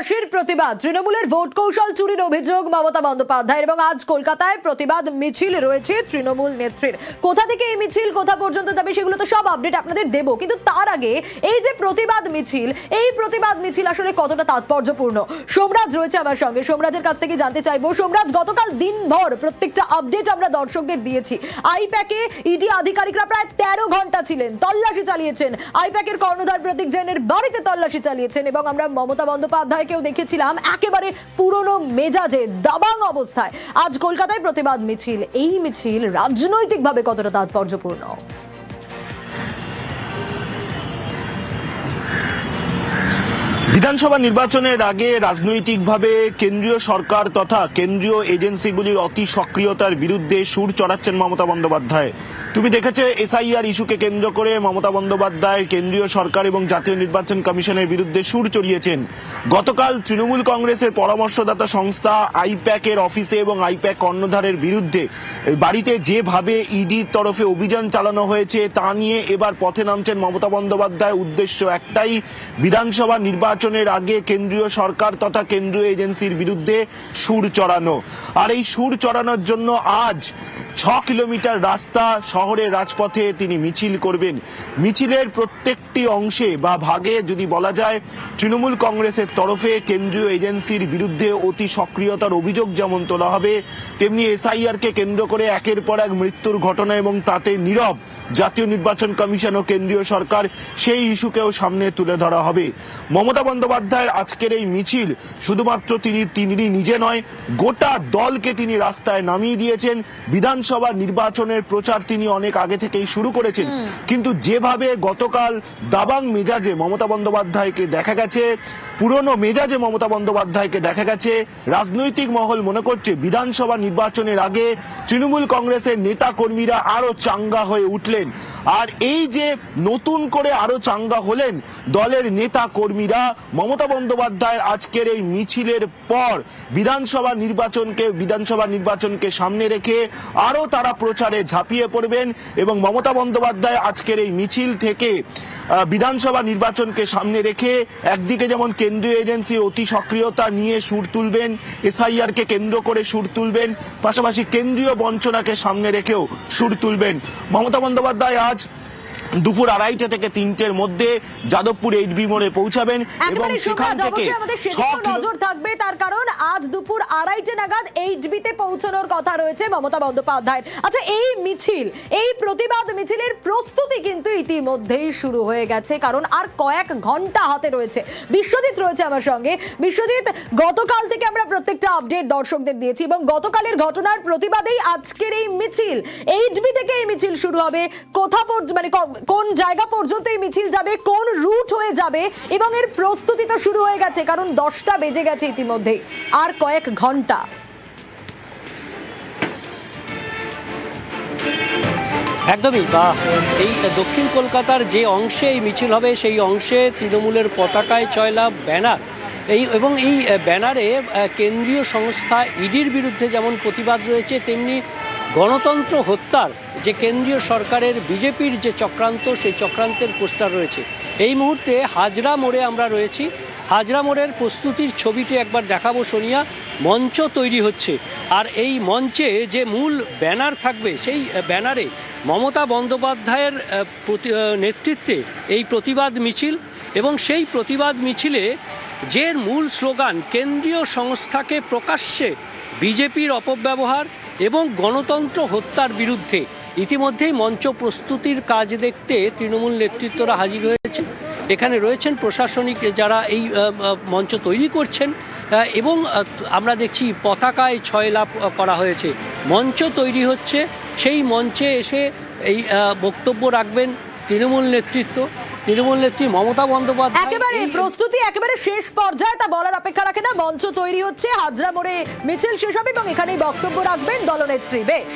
তল্লাশির প্রতিবাদ, তৃণমূলের ভোট কৌশল চুরির অভিযোগ মমতা বন্দ্যোপাধ্যায়ের এবং আজ কলকাতায় প্রতিবাদ মিছিল রয়েছে তৃণমূল নেত্রীর। কোথা থেকে এই মিছিল কোথা পর্যন্ত যাবে সেগুলো তো সব আপডেট আপনাদের দেব, কিন্তু তার আগে এই যে প্রতিবাদ মিছিল, এই প্রতিবাদ মিছিল আসলে কতটা তাৎপর্যপূর্ণ। সোমরাজ রয়েছে আমার সঙ্গে, সোমরাজের কাছ থেকে জানতে চাইবো। সোমরাজ, গতকাল দিনভর প্রত্যেকটা আপডেট আমরা দর্শকদের দিয়েছি। আইপ্যাকে ইডি আধিকারিকরা প্রায় 13 ঘন্টা ছিলেন, তল্লাশি চালিয়েছেন, আইপ্যাকের কর্ণধার প্রতীক জৈনের বাড়িতে তল্লাশি চালিয়েছেন এবং আমরা মমতা বন্দ্যোপাধ্যায়কেও দেখেছিলাম একেবারে পুরনো মেজাজে দাবাং অবস্থায়। আজ কলকাতায় প্রতিবাদ মিছিল, এই মিছিল রাজনৈতিকভাবে কতটা তাৎপর্যপূর্ণ? বিধানসভা নির্বাচনের আগে রাজনৈতিকভাবে কেন্দ্রীয় সরকার তথা কেন্দ্রীয় এজেন্সিগুলির অতি সক্রিয়তার বিরুদ্ধে সুর চড়াচ্ছেন মমতা বন্দ্যোপাধ্যায়। তুমি দেখেছো এসআইআর ইস্যুকে কেন্দ্র করে মমতা বন্দ্যোপাধ্যায় কেন্দ্রীয় সরকার এবং জাতীয় নির্বাচন কমিশনের বিরুদ্ধে সুর চড়িয়েছেন। গতকাল তৃণমূল কংগ্রেসের পরামর্শদাতা সংস্থা আইপ্যাকের অফিসে এবং আইপ্যাক কর্ণধারের বিরুদ্ধে বাড়িতে যেভাবে ইডির তরফে অভিযান চালানো হয়েছে তা নিয়ে এবার পথে নামছেন মমতা বন্দ্যোপাধ্যায়। উদ্দেশ্য একটাই, বিধানসভা নির্বাচনের আগে কেন্দ্রীয় সরকার তথা কেন্দ্রীয় এজেন্সির বিরুদ্ধে সুর চড়ানো। আর এই সুর চড়ানোর জন্য আজ 6 কিলোমিটার রাস্তা শহরের রাজপথে তিনি মিছিল করবেন। মিছিলের প্রত্যেকটি অংশে বা ভাগে যদি বলা যায়, তৃণমূল কংগ্রেসের তরফে কেন্দ্রীয় এজেন্সির বিরুদ্ধে অতি সক্রিয়তার অভিযোগ যেমন তোলা হবে, তেমনি এসআইআর কে কেন্দ্র করে একের পর এক মৃত্যুর ঘটনা এবং তাতে নীরব জাতীয় নির্বাচন কমিশন ও কেন্দ্রীয় সরকার, সেই ইস্যুকেও সামনে তুলে ধরা হবে। মমতা বন্দ্যোপাধ্যায়ের আজকের এই মিছিল শুধুমাত্র তিনি নিজে নয়, গোটা দলকে তিনি রাস্তায় নামিয়ে দিয়েছেন। বিধানসভা নির্বাচনের প্রচার তিনি অনেক আগে থেকেই শুরু করেছেন, কিন্তু যেভাবে গতকাল দাবাং মেজাজে মমতা বন্দ্যোপাধ্যায়কে দেখা গেছে, পুরনো মেজাজে মমতা বন্দ্যোপাধ্যায়কে দেখা গেছে, রাজনৈতিক মহল মনে করছে বিধানসভা নির্বাচনের আগে তৃণমূল কংগ্রেসের নেতা কর্মীরা আরো চাঙ্গা হয়ে উঠলেন। আর এই যে নতুন করে আরো চাঙ্গা হলেন দলের নেতা কর্মীরা, মমতা বন্দ্যোপাধ্যায়ের আজকের এই মিছিলের পর বিধানসভা নির্বাচনকে সামনে রেখে আরো তারা প্রচারে ঝাঁপিয়ে পড়বেন এবং মমতা বন্দ্যোপাধ্যায় আজকের এই মিছিল থেকে বিধানসভা নির্বাচনকে সামনে রেখে একদিকে যেমন কেন্দ্রীয় এজেন্সির অতি সক্রিয়তা নিয়ে সুর তুলবেন, এসআইআর কে কেন্দ্র করে সুর তুলবেন, পাশাপাশি কেন্দ্রীয় বঞ্চনাকে সামনে রেখেও সুর তুলবেন। মমতা বন্দ্যোপাধ্যায় আজ দুপুর 2:30 থেকে 3টের মধ্যে যাদবপুর এইচবি মোড়ে পৌঁছাবেন এবং সেখান থেকে নজর থাকবে, তার কারণ আজ দুপুর 2:30 নাগাদ এইচবিতে পৌঁছানোর কথা রয়েছে মমতা বন্দ্যোপাধ্যায়ের। আচ্ছা, এই মিছিল, এই প্রতিবাদ মিছিলের প্রস্তুতি কিন্তু ইতিমধ্যেই শুরু হয়ে গেছে, কারণ আর কয়েক ঘন্টা হাতে রয়েছে। বিশ্বজিৎ রয়েছে আমার সঙ্গে। বিশ্বজিৎ, গতকাল থেকে আমরা প্রত্যেকটা আপডেট দর্শকদের দিয়েছি এবং গতকালের ঘটনার প্রতিবাদেই আজকের এই মিছিল, এইচবি থেকে এই মিছিল শুরু হবে। মানে কোন জায়গা পর্যন্ত এই মিছিল যাবে, কোন রুট হয়ে যাবে, এবং এর প্রস্তুতি তো শুরু হয়ে গেছে, কারণ 10টা বেজে গেছে ইতিমধ্যেই, আর কয়েক ঘন্টা। একদমই, এই দক্ষিণ কলকাতার যে অংশে এই মিছিল হবে সেই অংশে তৃণমূলের পতাকায় চয়লা ব্যানার, এবং এই ব্যানারে কেন্দ্রীয় সংস্থা ইডির বিরুদ্ধে যেমন প্রতিবাদ রয়েছে, তেমনি গণতন্ত্র হত্যার যে কেন্দ্রীয় সরকারের বিজেপির যে চক্রান্ত, সেই চক্রান্তের পোস্টার রয়েছে। এই মুহূর্তে হাজরা মোড়ে আমরা রয়েছি। হাজরা মোড়ের প্রস্তুতির ছবিটি একবার দেখাবো সোনিয়া। মঞ্চ তৈরি হচ্ছে, আর এই মঞ্চে যে মূল ব্যানার থাকবে, সেই ব্যানারে মমতা বন্দ্যোপাধ্যায়ের নেতৃত্বে এই প্রতিবাদ মিছিল, এবং সেই প্রতিবাদ মিছিলে যে মূল স্লোগান, কেন্দ্রীয় সংস্থাকে প্রকাশ্যে বিজেপির অপব্যবহার এবং গণতন্ত্র হত্যার বিরুদ্ধে। ইতিমধ্যেই মঞ্চ প্রস্তুতির কাজ দেখতে তৃণমূল নেতৃত্বরা হাজির হয়েছেন। এখানে রয়েছেন প্রশাসনিক যারা এই মঞ্চ তৈরি করছেন, এবং আমরা দেখছি পতাকায় ছয়লাপ করা হয়েছে। মঞ্চ তৈরি হচ্ছে, সেই মঞ্চে এসে এই বক্তব্য রাখবেন তৃণমূল নেত্রী মমতা বন্দ্যোপাধ্যায়। একেবারে প্রস্তুতি একেবারে শেষ পর্যায়ে, তা বলার অপেক্ষা রাখে না। মঞ্চ তৈরি হচ্ছে, হাজরা মোড়ে মিছিল শেষ হবে এবং এখানেই বক্তব্য রাখবেন দলনেত্রী। বেশ।